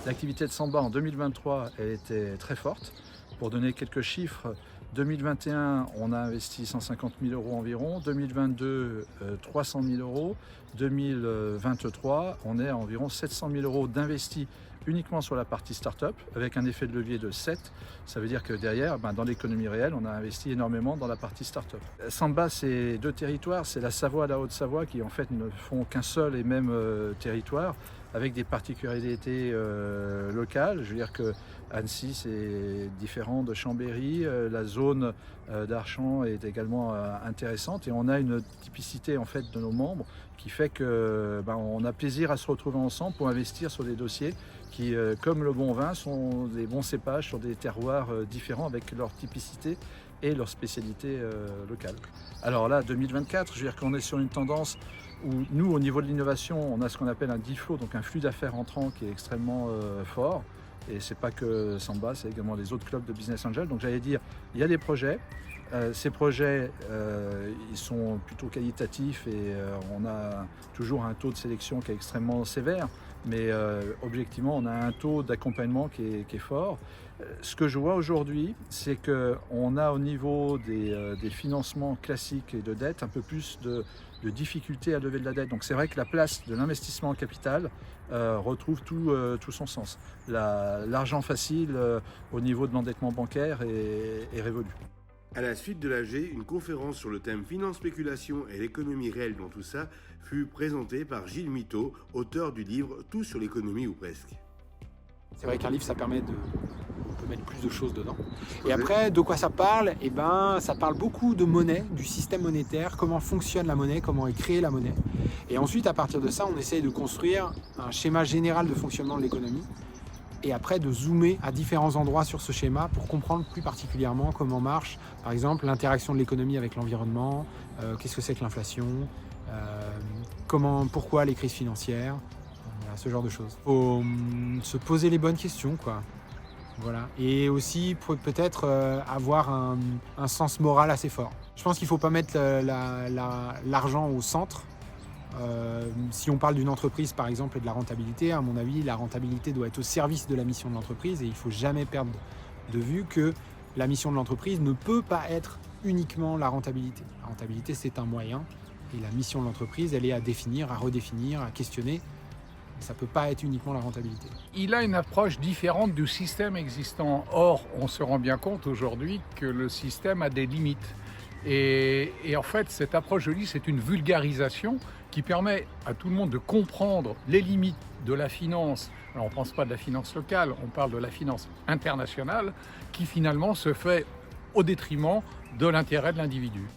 L'activité de Samba en 2023, elle était très forte. Pour donner quelques chiffres, 2021, on a investi 150 000 euros environ, 2022, 300 000 euros, 2023, on est à environ 700 000 euros d'investis uniquement sur la partie start-up, avec un effet de levier de 7. Ça veut dire que derrière, dans l'économie réelle, on a investi énormément dans la partie start-up. Samba, c'est deux territoires, c'est la Savoie et la Haute-Savoie qui en fait ne font qu'un seul et même territoire, avec des particularités locales. Je veux dire que Annecy, c'est différent de Chambéry, la zone d'Archamps est également intéressante et on a une typicité en fait de nos membres qui fait que on a plaisir à se retrouver ensemble pour investir sur des dossiers qui, comme le bon vin, sont des bons cépages sur des terroirs différents avec leur typicité et leur spécialité locale. Alors là, 2024, je veux dire qu'on est sur une tendance où nous, au niveau de l'innovation, on a ce qu'on appelle un deal flow, donc un flux d'affaires entrant qui est extrêmement fort. Et c'est pas que Samba, c'est également les autres clubs de Business Angel. Donc j'allais dire, il y a des projets. Ces projets, ils sont plutôt qualitatifs et on a toujours un taux de sélection qui est extrêmement sévère. Mais objectivement, on a un taux d'accompagnement qui est fort. Ce que je vois aujourd'hui, c'est qu'on a au niveau des financements classiques et de dette un peu plus de difficultés à lever de la dette. Donc c'est vrai que la place de l'investissement en capital retrouve tout son sens. L'argent facile au niveau de l'endettement bancaire est révolu. À la suite de l'AG, une conférence sur le thème Finance, spéculation et l'économie réelle dans tout ça fut présentée par Gilles Miteau, auteur du livre Tout sur l'économie ou presque. C'est vrai qu'un livre, ça permet on peut mettre plus de choses dedans. Et après, de quoi ça parle? Eh ben, ça parle beaucoup de monnaie, du système monétaire, comment fonctionne la monnaie, comment est créée la monnaie. Et ensuite, à partir de ça, on essaye de construire un schéma général de fonctionnement de l'économie. Et après, de zoomer à différents endroits sur ce schéma pour comprendre plus particulièrement comment marche, par exemple, l'interaction de l'économie avec l'environnement, qu'est-ce que c'est que l'inflation, pourquoi les crises financières, ce genre de choses. Il faut se poser les bonnes questions, quoi. Voilà. Et aussi peut-être avoir un sens moral assez fort. Je pense qu'il ne faut pas mettre l'argent au centre. Si on parle d'une entreprise par exemple et de la rentabilité, à mon avis, la rentabilité doit être au service de la mission de l'entreprise et il ne faut jamais perdre de vue que la mission de l'entreprise ne peut pas être uniquement la rentabilité. La rentabilité, c'est un moyen et la mission de l'entreprise, elle est à définir, à redéfinir, à questionner. Ça ne peut pas être uniquement la rentabilité. Il a une approche différente du système existant. Or, on se rend bien compte aujourd'hui que le système a des limites. Et en fait, cette approche, je dis, c'est une vulgarisation qui permet à tout le monde de comprendre les limites de la finance. Alors, on ne pense pas de la finance locale, on parle de la finance internationale, qui finalement se fait au détriment de l'intérêt de l'individu.